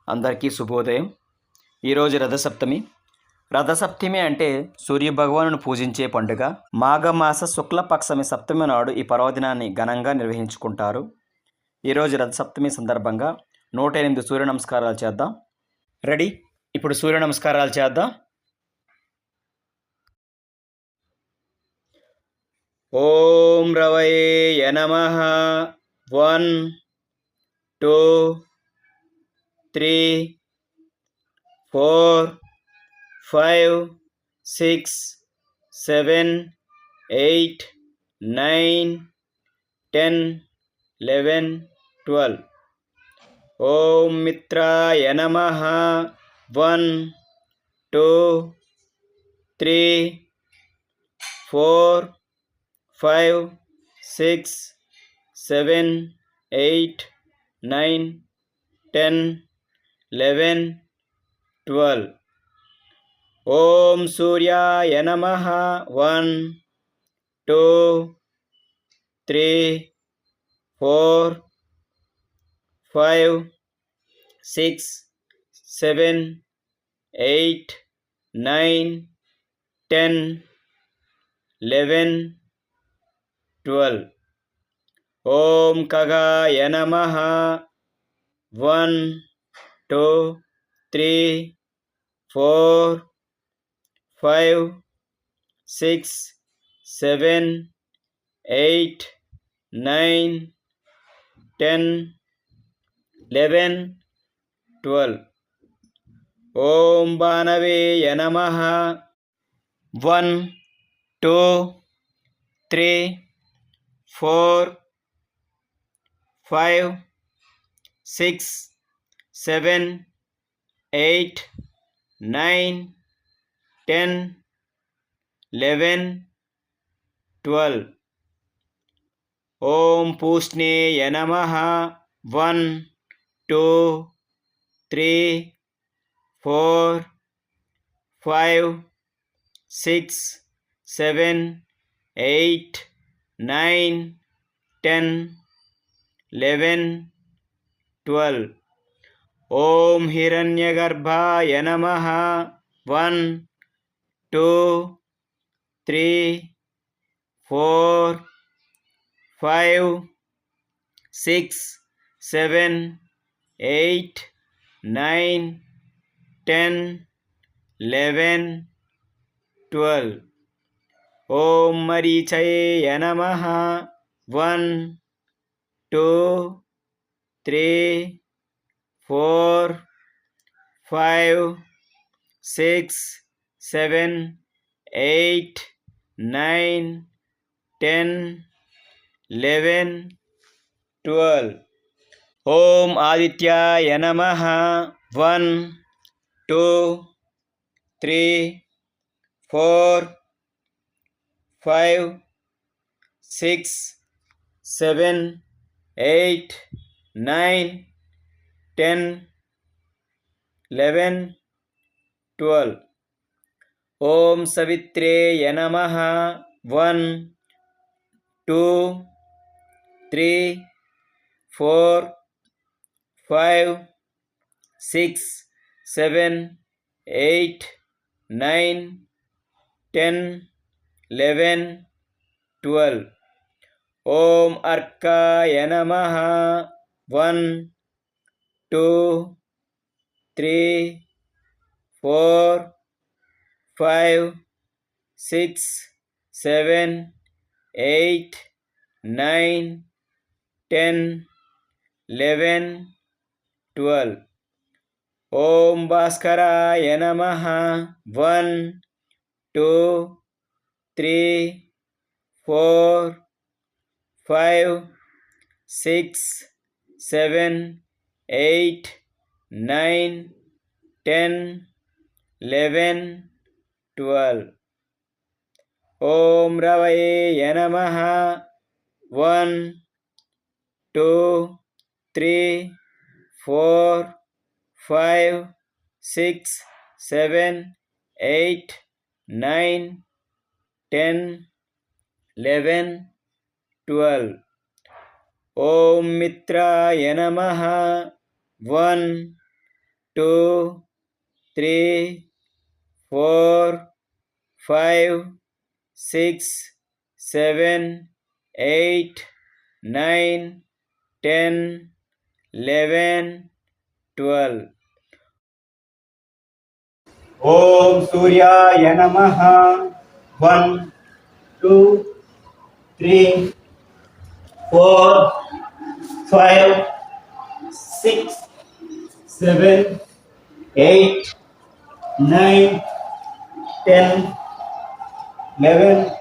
అందరికీ శుభోదయం. ఈరోజు రథసప్తమి. రథసప్తమి అంటే సూర్యభగవానుని పూజించే పండుగ. మాఘమాస శుక్లపక్షమి సప్తమి నాడు ఈ పర్వదినాన్ని ఘనంగా నిర్వహించుకుంటారు. ఈరోజు రథసప్తమి సందర్భంగా 108 సూర్య నమస్కారాలు చేద్దాం. రెడీ? ఇప్పుడు సూర్య నమస్కారాలు చేద్దాం. ఓం రవయే నమః. 1 2 3 4 5 6 7 8 9 10 11 12. ఓం మిత్రాయ నమః. 1 2 3 4 5 6 7 8 9 10 11 12. ఓం సూర్యాయ నమః. 1 2 3 4 5 6 7 8 9 10 11 12. ఓం ఖగాయ నమః. 1 2 3 4 5 6 7 8 9 10 11 12. ఓం భానవే నమః. 1 2 3 4 5 6 7 8 9 10 11 12. ఓం పూష్ణేయ నమః. 1 2 3 4 5 6 7 8 9 10 11 12. ఓం హిరణ్యగర్భాయ నమః. 1 2 3 4 5 6 7 8 9 10 11 12. ఓం మరీచయ నమః. 1 2 3 4 5 6 7 8 9 10 11 12. ఓం ఆదిత్యాయ నమః. 1 2 3 4 5 6 7 8 9 10 11 12. ఓం సవిత్రేయ నమః. 1 2 3 4 5 6 7 8 9 10 11 12. ఓం అర్కాయ నమః. 1 2 3 4 5 6 7 8 9 10 11 12. ఓం భాస్కరాయ నమః. 1 2 3 4 5 6 7 8 9 10 11 12. ఓం రవయే నమః. 1 2 3 4 5 6 7 8 9 10 11 12. ఓం మిత్రాయ నమః. 1 2, 3, 4, 5, 6, 7, 8, 9, 10, 11, 12. Om Suryaya Namaha. 1, 2, 3, 4, 5, 6, 7, 8, 9, 10, 11,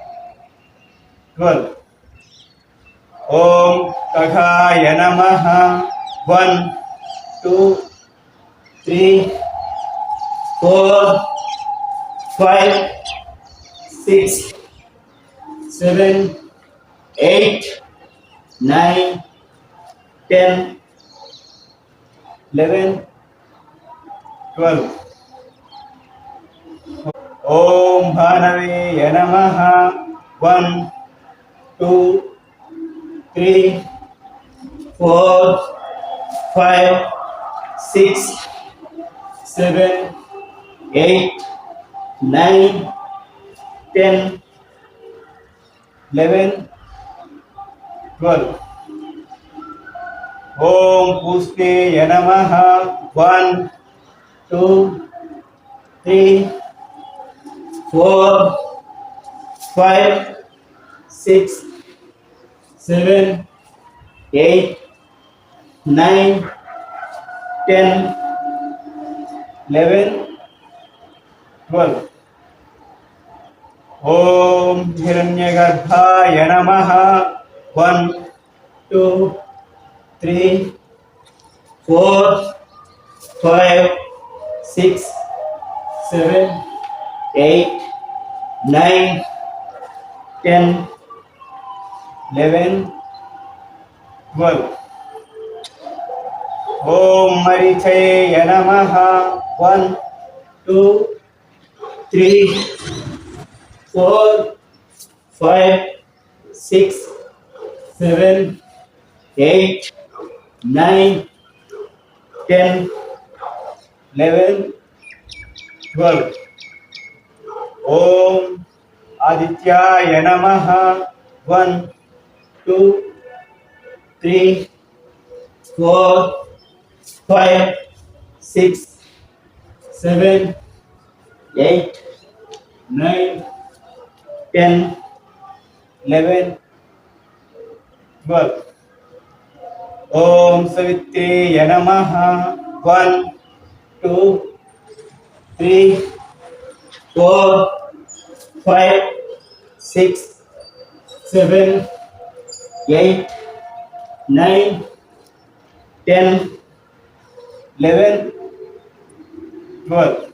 12. Om Kaghaya Namaha. 1, 2, 3, 4, 5, 6, 7, 8, 9, 10, 11, 12. Om Bhanave Namaha. 1, 2, 3, 4, 5, 6, 7, 8, 9, 10, 11, 12. Om Puste Namaha. 1, 2, 3, 4, 5, 6, 7, 8, 9, 10, 11, 12. Om Hiranyagarbhaya Namaha. 1, 2, 3, 4, 5, 6, 7, 8, 9, 10, 11, 12. Om Marichaya Namaha. 1, 2, 3, 4, 5, 6, 7, 8, 9, 10, 11, 12. Om Adityaya Namaha. 1, 2, 3, 4, 5, 6, 7, 8, 9, 10, 11, 12. Om Savitraya Namaha. 1, 2, 3, 4, 5, 6, 7, 8, 9, 10, 11, 12.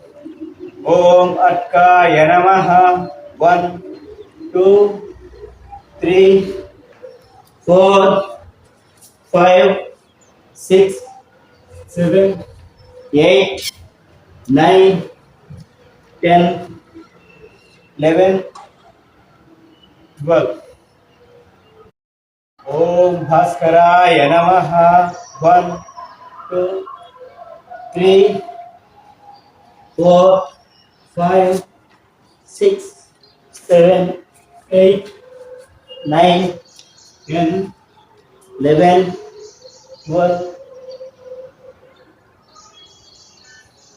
Om Atkaya Namaha. 1, 2, 3, 4, 5, 6, 7, 8, 9, 10, 11, 12. Om Bhaskaraya Namaha. 1, 2, 3, 4, 5, 6, 7, 8, 9, 10, 11, 12.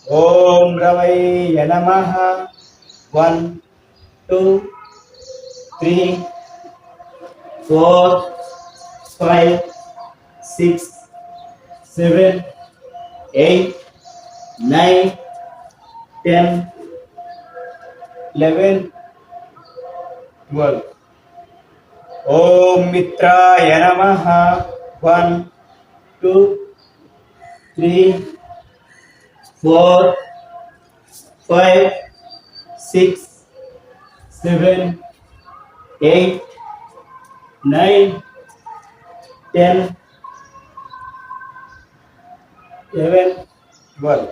Om Ravaya Namaha. 1, 2, 3, 4, 5, 6, 7, 8, 9, 10, 11, 12. Om Mitraya Namaha. 1, 2, 3, 4, 5, 6, 7, 8, 9, 10, 11, 12.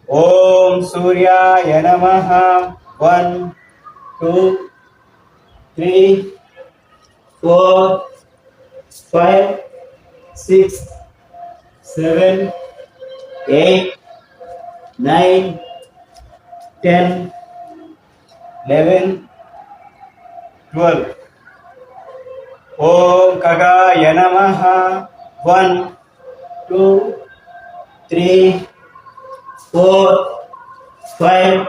Om Suryaya Namaha. 1, 2, 3, 4, 5, 6, 7, 8, 9, 10, 11, 12. ఓం ఖగాయ నమః. 1, 2, 3, 4, 5,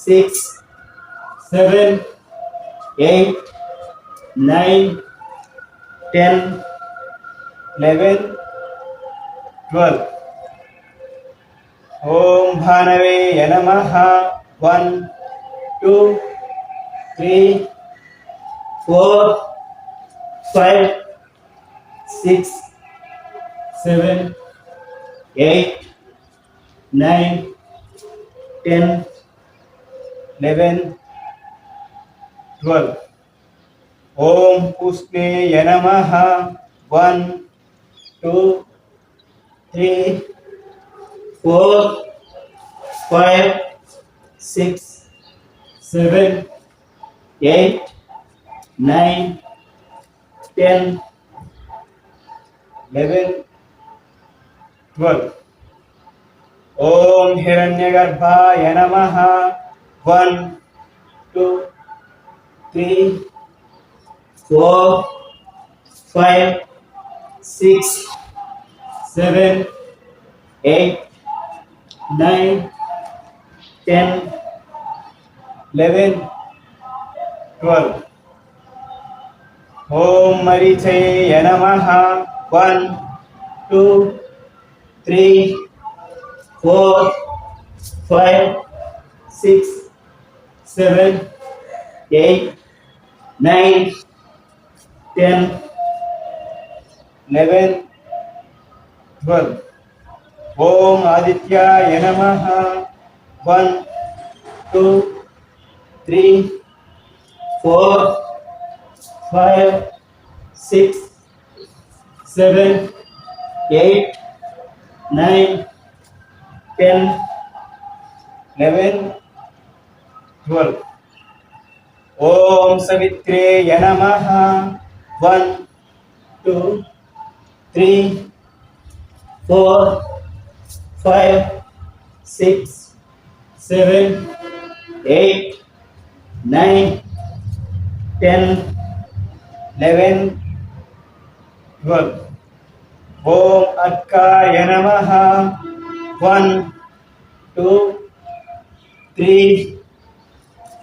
6, 7, 8, 9, 10, 11, 12. ఓం భానవే నమః. 1, 2, 3, 4, 5, 6, 7, 8, 9, 10, 11, 12. ఓం పుష్ణే నమః. 1, 2, 3, 4, 5, 6, 7, 8, 9, 10, 11, 12. ఓం హిరణ్యగర్భాయ నమః. 1, 2, 3, 4, 5, 6, 7, 8, 9, 10, 11, 12. ఓం మరీచయ నమః. 1, 2, 3, 4, 5, 6, 7, 8, 9, 10, 11, 12. ఓం ఆదిత్యాయ నమః. 1, 2, 3, 4, 5, 6, 7, 8, 9, 10, 11, 12. ఓం సవిత్రేయ నమః. 1, 2, 3, 4, 5, 6, 7, 8, 9, 10, 11, 12. ఓం అర్కాయ నమః. 1, 2, 3,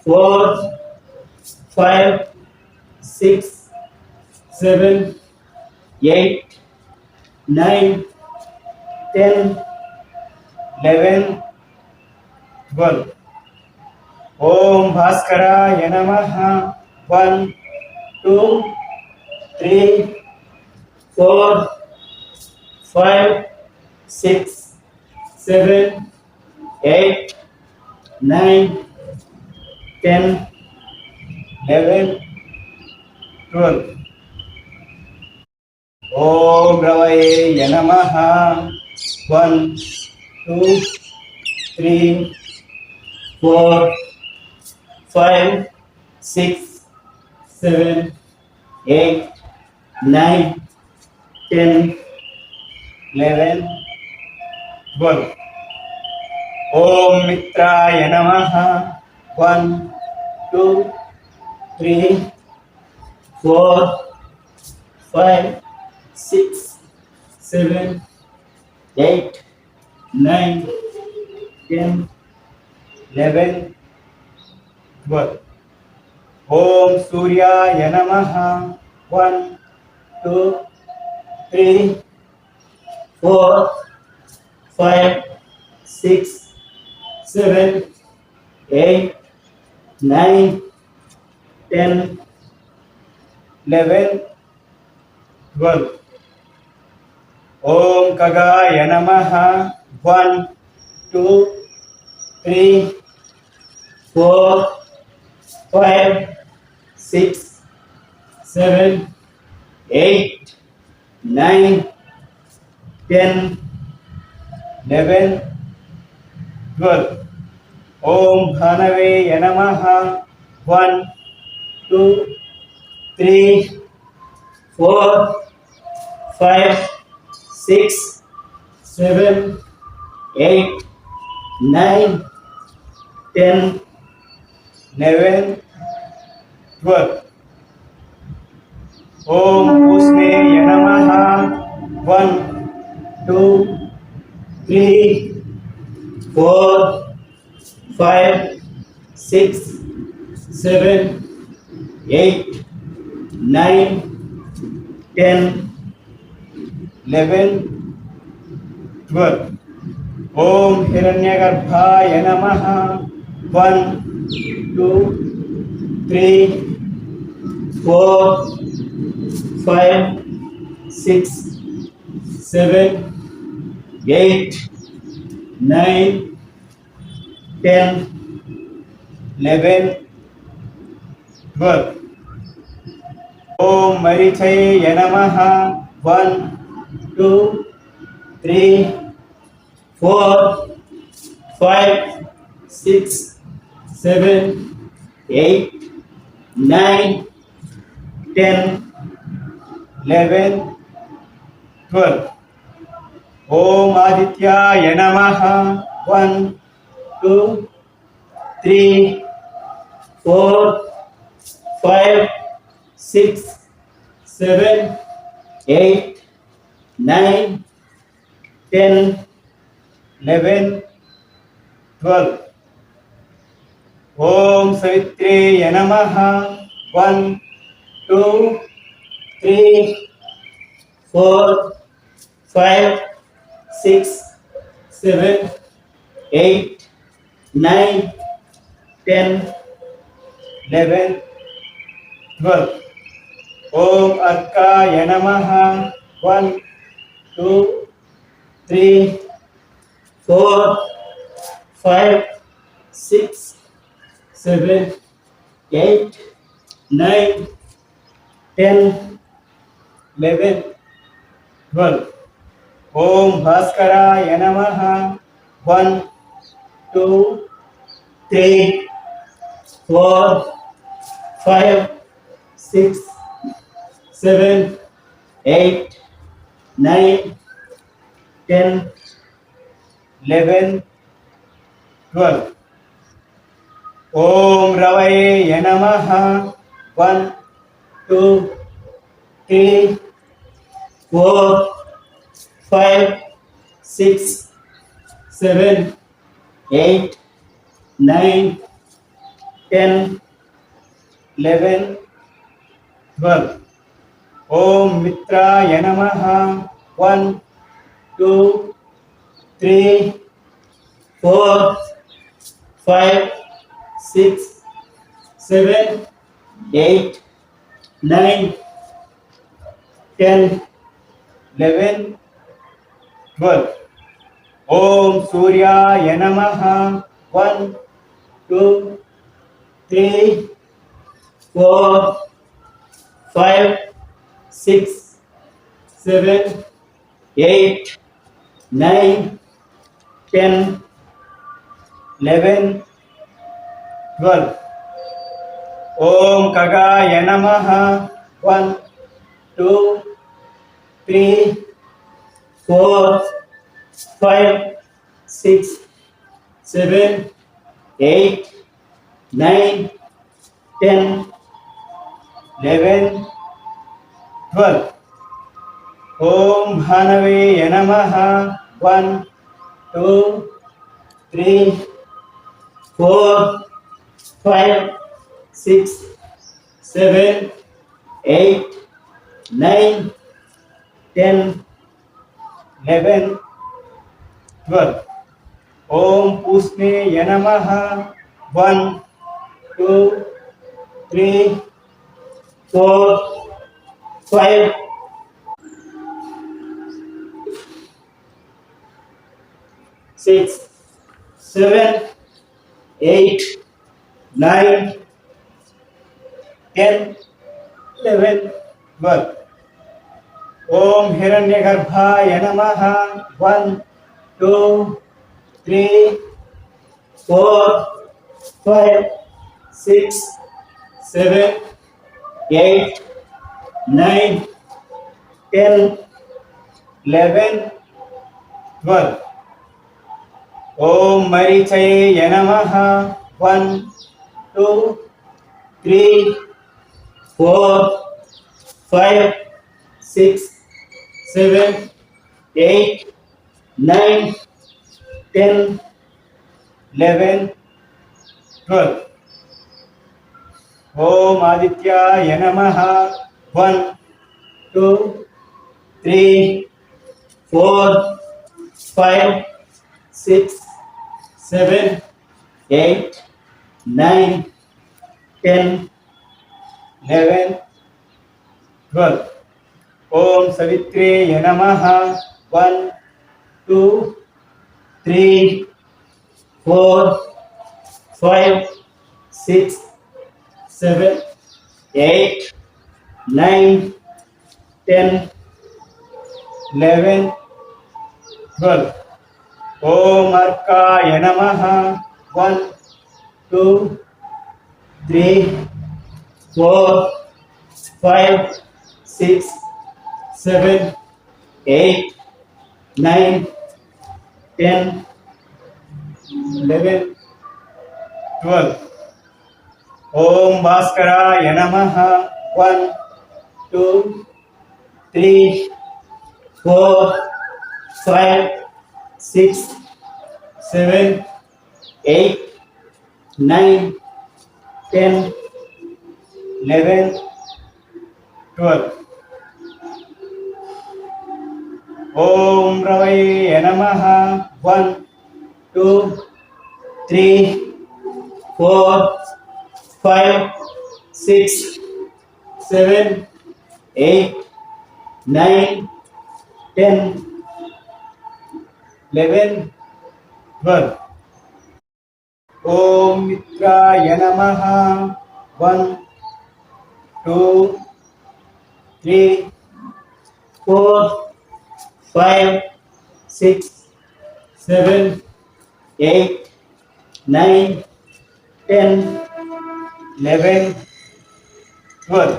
4, 5, 6, 7, 8, 9, 10, 11, 12. ఓం భాస్కరాయ నమః. 1, 2, 3, 4, 5, 6, 7, 8, 9, 10, 11, 12. ఓం రవయే నమః. 1, 2, 3, 4, 5, 6, 7, 8, 9, 10, 11, 12. ఓం మిత్రాయ నమః. 1, 2, 3, 4, 5, 6, 7, 8, 9, 10, 11, 12. ఓం సూర్యాయ నమః. 1, 2, 3, 4, 5, 6, 7, 8, 9, 10, 11, 12. ఓం ఖగాయ నమః. 1, 2, 3, 4, 5, 6, 7, 8, 9, 10, 11, 12. ఓం భానవే నమః. 1, 2, 3, 4, 5, 6, 7, 8, 9, 10, 11, 12. Om Pushneye Namaha. 1, 2, 3, 4, 5, 6, 7, 8, 9, 10, 11, 12. Om Hiranyagarbhaya Namaha. 1, 2, 3, 4, 5, 6, 7, 8, 9, 10, 11, 12. Om Marichaye Namaha. 1, 2, 3, 4, 5, 6, 7, 8, 9, 10, 11, 12. Om Adityaya Namaha. 1, 2, 3, 4, 5, 6, 7, 8, 9, 10, 11, 12. Om Savitraya Namaha. 1, 2, 3, 4, 5, 6, 7, 8, 9, 10, 11, 12. Om Arkaya Namaha. 1, 2, 3, 4, 5, 6, 7, 8, 9, 10, 11, 12. Om Bhaskaraya Namaha. 1, 2, 3, 4, 5, 6, 7, 8, 9, 10, 11, 12. Om Ravaye Namaha. 1, 2, 3, 4, 5, 6, 7, 8, 9, 10, 11, 12. Om Mitraya Namaha. 1, 2, 3, 4, 5, 6, 7, 8, 9, 10, 11, 12. Om Suryaya Namaha. 1, 2, 3, 4, 5, 6, 7, 8, 9, 10, 11, 12. Om Kagaya Namaha. 1, 2, 3, 4, 5, 6, 7, 8, 9, 10, 11, 12. Om Bhanave Namaha. 1, 2, 3, 4, 5, 6, 7, 8, 9, 10, 11, 12. Om Pushneye Namaha. 1, 2, 3, 4, 5, 6, 7, 8, 9, 10, 11, 12. Om Hiranyagarbhaya Namaha. 1, 2, 3, 4, 5, 6, 7, 8, 9, 10, 11, 12. ఓం మరీచయే నమః 1 2 3 4 5 6 7 8 9 10 11 12 ఓం ఆదిత్యాయ నమః 1 2 3 4 5 6 7 8 9 10 11 12 ఓం సవిత్రేయ నమః 1 2 3 4 5 6 7 8 9 10 11 12 ఓం అర్కాయ నమః 1 2 3 4 5 6 7 8 9 10 11 12 ఓం భాస్కరాయ నమః 1 2 3 4 5 6 7 8 9 10 11 12 ఓం రవయే నమః 1 2 3 4 5 6 7 8 9 10 11 12 ఓం మిత్రాయ నమః 1 2 3 4 5 6 7 8 9 10 11 12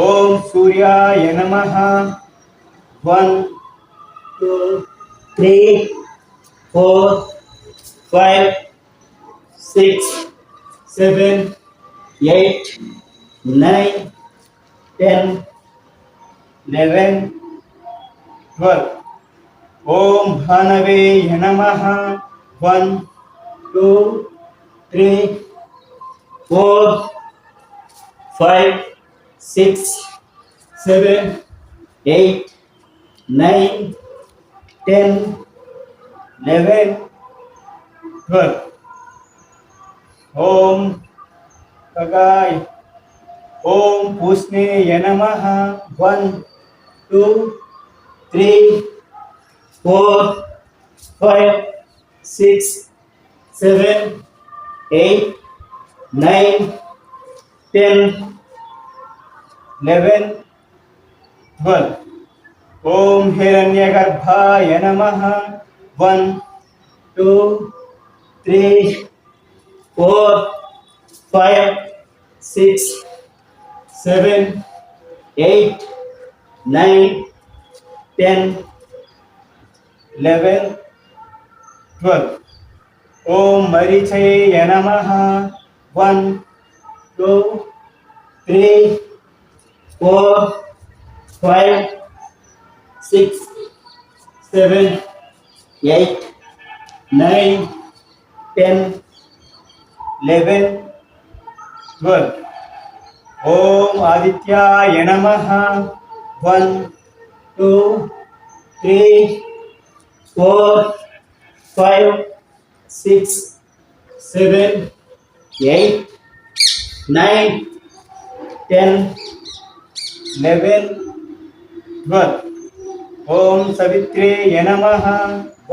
ఓం సూర్యాయ నమః 1 2 3 4 5 6 7 8 9 10 11 12 ఓం భానవే నమః 1 2 3 4 5 6 7 8 9 10 11 12 ఓం ఖగాయ ఓం పూష్ణేయ నమః 1 2 3 4 5 6 7 8 9 10 11 12 ఓం హిరణ్యగర్భాయ నమః 1 2 3 4 5 6 7 8 9 10 11 12 ఓం మరీచయే నమః 1 2 3 4 5 6 7 8 9 10 11 12 ఓం ఆదిత్యాయ నమః 1 2 3 4 5 6 7 8 9 10 11 12 ఓం సవిత్రేయ నమః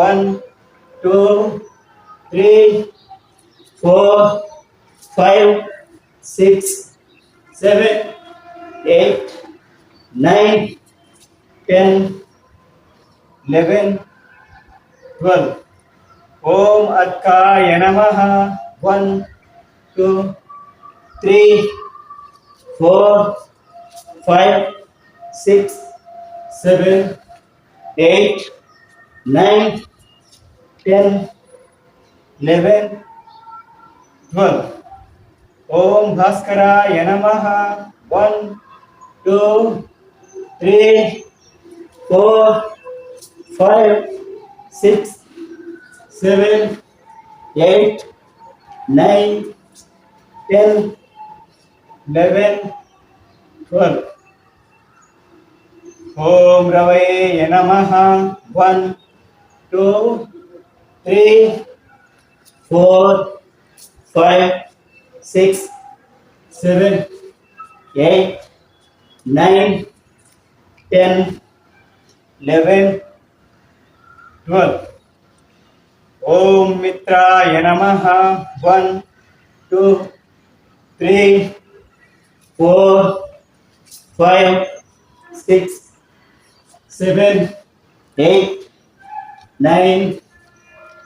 1 2 3 4 5 6 7 8 9 10 11 12 ఓం అర్కాయ నమః 1 2 3 4 5 6 7 8 9 10 11, 12. Om Bhaskaraya Namaha. 1, 2, 3, 4, 5, 6, 7, 8, 9, 10, 11, 12. Om Ravaya Namaha. 1, 2, 3, 4, 5, 6, 7, 8, 9, 10, 11, 12. Om Mitraya Namaha. 1, 2, 3, 4, 5, 6, 7, 8, 9,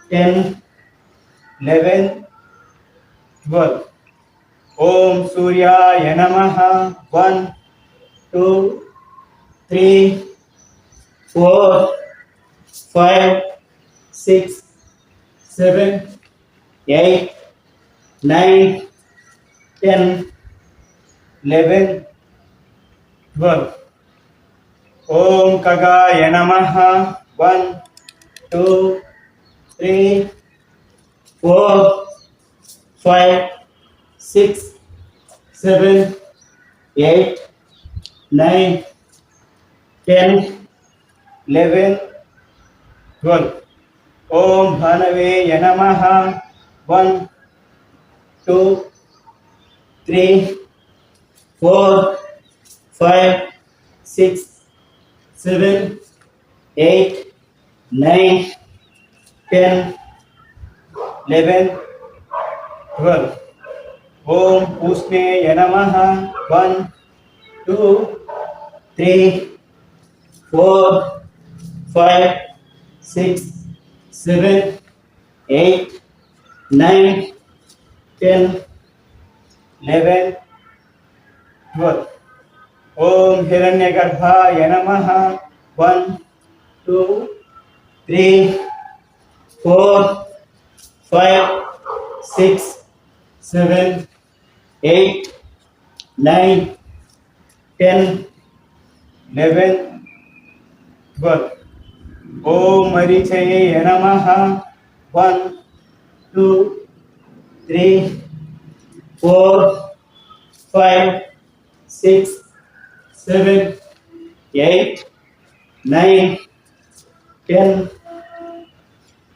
10, 11, 12. Om Suryaya Namaha. 1, 2, 3, 4, 5, 6, 7, 8, 9, 10, 11, 12. Om Kagaya Namaha. 1, 2, 3, 4, 5, 6, 7, 8, 9, 10, 11, 12. Om Bhanave Namaha. 1, 2, 3, 4, 5, 6, 7, 8, 9, 10, 11, 12. Om Pushne Namaha. 1, 2, 3, 4, 5, 6, 7, 8, 9, 10, 11, 12. Om Hiranyagarbhaya Namaha. 1, 2, 3, 4, 5, 6, 7, 8, 9, 10, 11, 12. Om Marichaya Namaha. 1, 2, 3, 4, 5, 6, 7, 8, 9, 10,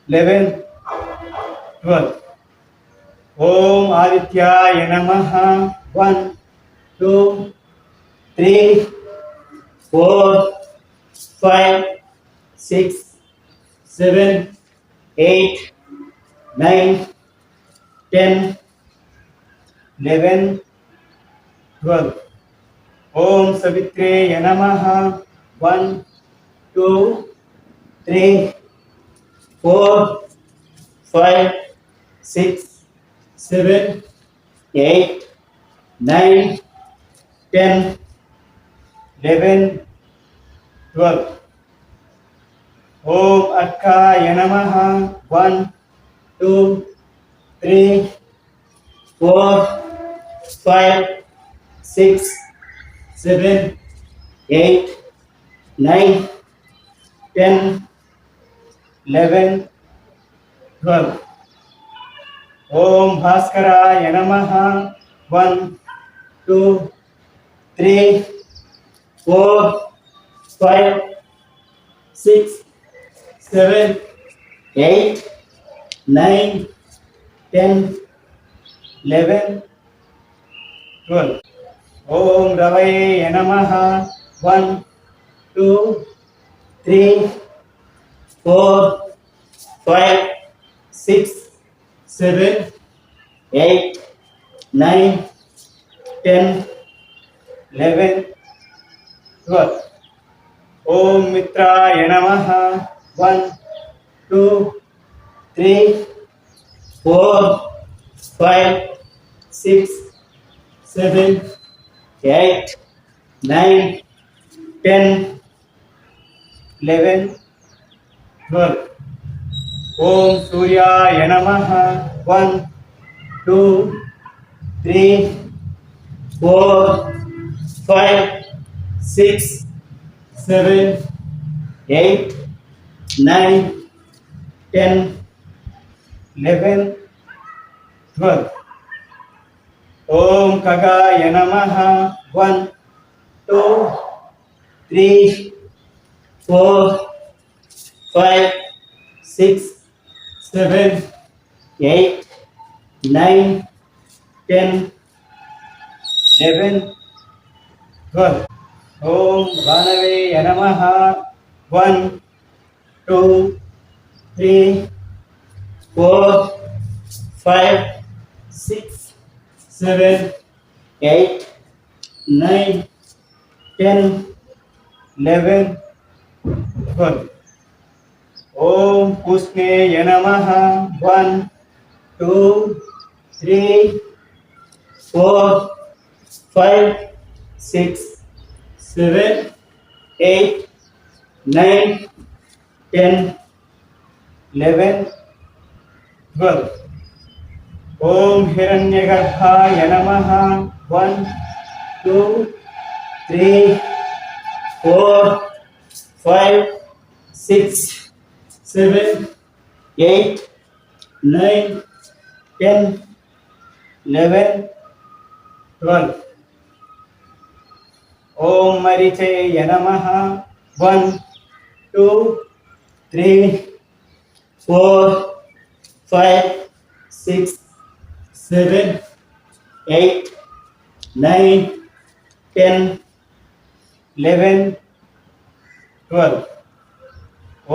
11, 12. Om Adityaya Namaha. 1, 2, 3, 4, 5, 6, 7, 8, 9, 10, 11, 12. Om Savitre Namaha. 1, 2, 3, 4, 5, 6, 7, 8, 9, 10, 11, 12. Om Akkaya Namaha. 1, 2, 3, 4, 5, 6, 7, 8, 9, 10, 11, 12. Om Bhaskaraya Namaha. 1, 2, 3, 4, 5, 6, 7, 8, 9, 10, 11, 12. Om Ravaya Namaha. 1, 2, 3, 4, 5, 6, 7, 8, 9, 10, 11, 12. Om Mitraya Namaha. 1, 2, 3, 4, 5, 6, 7, 8, 9, 10, 11, 12. ఓం సూర్యాయ నమః 1 2 3 4 5 6 7 8 9 10 11 12 ఓం ఖగాయ నమః 1 2 3 4 5 6 7 8 9 10 11 12 ఓం భానవే నమః 1 2 3 4 5 6 7 8 9 10 11 12 ఓం పుష్ణే నమః 1 2 3 4 5 6 7 8 9 10 11 12 ఓం హిరణ్యగర్భాయ నమః 1 2 3 4 5 6 7 8 9 10 11 12 ఓం మరీచయ నమః 1 2 3 4 5 6 7 8 9 10 11 12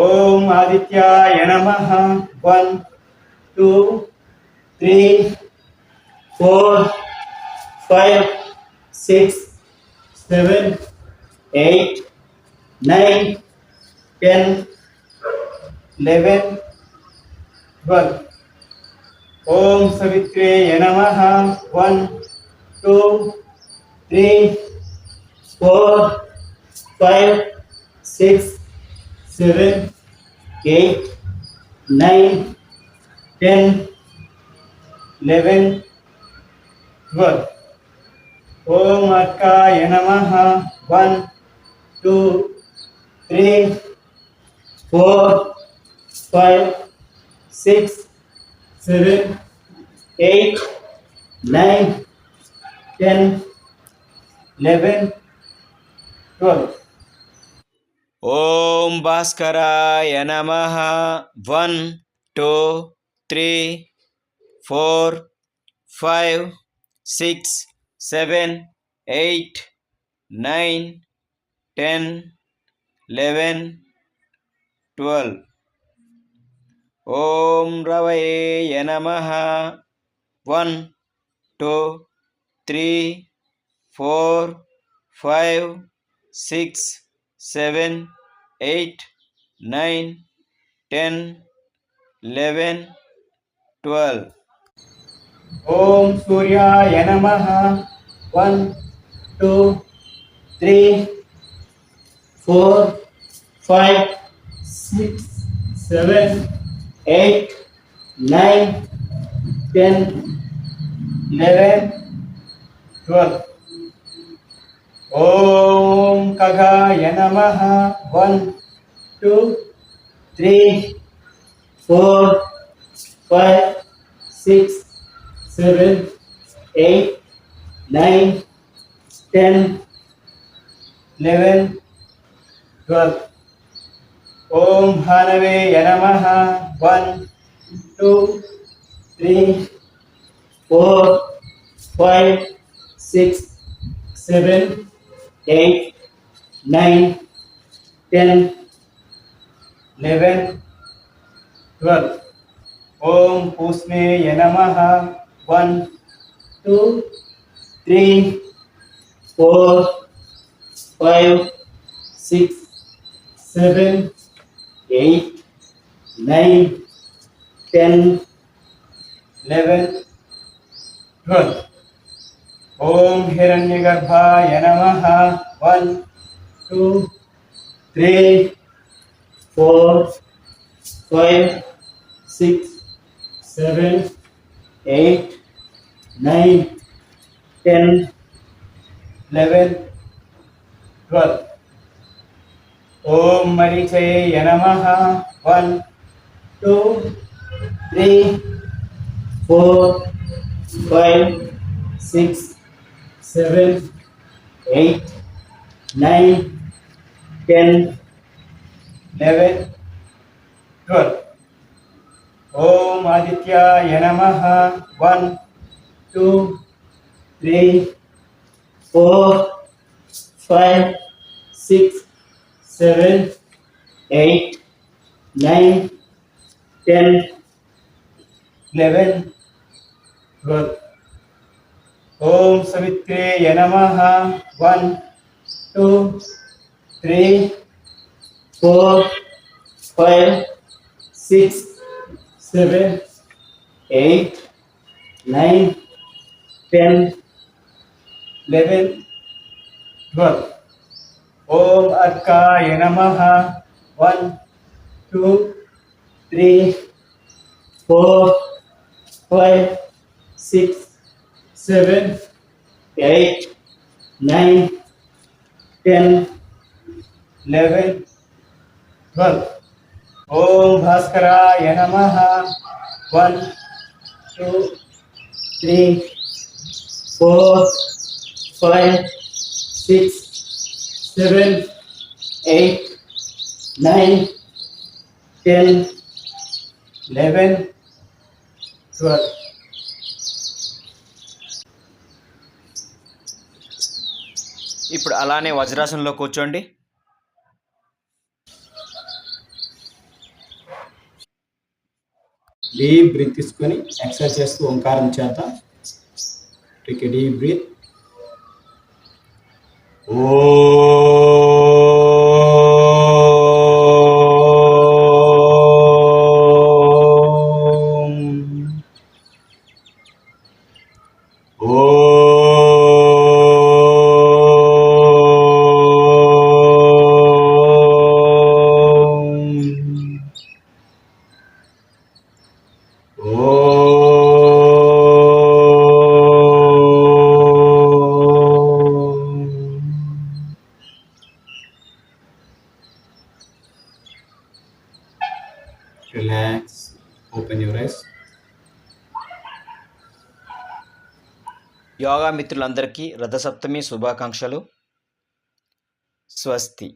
ఓం ఆదిత్యాయ నమః 1 2 3 4 5 6 7 8 9 10 11 12 ఓం సవిత్రే నమః 1 2 3 4 5 6 7 8 9 10 11 12 ఓం అర్కాయ నమః 1 2 3 4 5 6 7 8 9 10 11 12 ఓం భాస్కరాయ నమః 1 2 3 4 5 6 7 8 9 10 11 12 ఓం రవయే నమః 1 2 3 4 5 6 7 8 9 10 11 12 ఓం సూర్యాయ నమః 1 2 3 4 5 6 7 8 9 10 11 12 ఓం ఖగాయ నమః 1 2 3 4 5 6 7 8 9 10 11 12 ఓం భానవే నమః 1 2 3 4 5 6 7 8 9 10 11 12 ఓం పూష్ణే నమః 1 2 3 4 5 6 7 8 9 10 11 12 ఓం హిరణ్యగర్భాయ నమః 1 2 3 4 5 6, 7, 8, 9, 10, 11, 12. Om Marichaya Namaha. 1, 2, 3, 4, 5, 6, 7, 8, 9, 10, 11, 12. Om Adityaya Namaha. 1, 2, 3, 4, 5, 6, 7, 8, 9, 10, 11, 12. Om Savitraya Namaha. 1, 2, 3, 4, 5, 6, 7, 8, 9, 10, 11, 12. Om Arkaya Namaha. 1, 2, 3, 4, 5, 6, 7, 8, 9, 10, 11, 12. Om Bhaskaraya Namaha. 1, 2, 3, 4, 5, 6, 7, 8, 9, 10, 11, 12. ఇప్పుడు అలానే వజ్రాసనంలో కూర్చోండి. డీప్ బ్రీత్ తీసుకొని ఎక్సర్సైజ్ చేస్తూ ఓంకారం చేత take a deep breath. Relax, open your eyes. Yoga మిత్రులందరికీ రథసప్తమి శుభాకాంక్షలు. స్వస్తి.